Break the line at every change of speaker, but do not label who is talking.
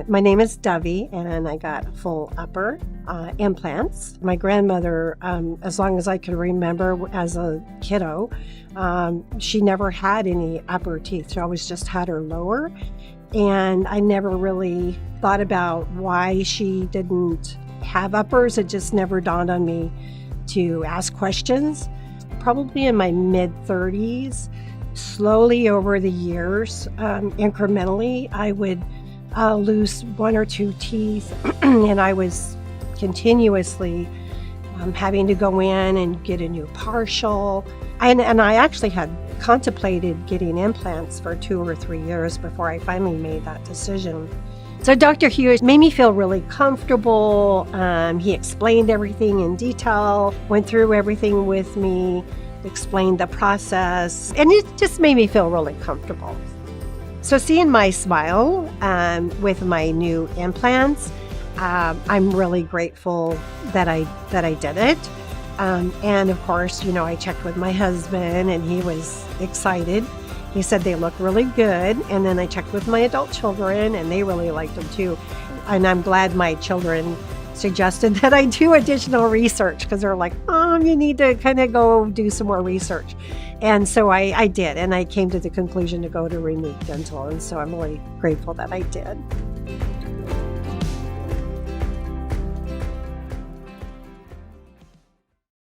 My name is Dovie, and I got full upper implants. My grandmother, as long as I can remember as a kiddo, she never had any upper teeth. She always just had her lower. And I never really thought about why she didn't have uppers. It just never dawned on me to ask questions. Probably in my mid-30s, slowly over the years, incrementally, I would lose one or two teeth, and I was continuously having to go in and get a new partial. And I actually had contemplated getting implants for 2 or 3 years before I finally made that decision. So Dr. Huish made me feel really comfortable. He explained everything in detail, went through everything with me, explained the process, and it just made me feel really comfortable. So seeing my smile with my new implants, I'm really grateful that I did it. And of course, I checked with my husband, and he was excited. He said they look really good. And then I checked with my adult children, and they really liked them too. And I'm glad my children suggested that I do additional research, because they're like, you need to kind of go do some more research. And so I did, and I came to the conclusion to go to Remove Dental. And so I'm really grateful that I did.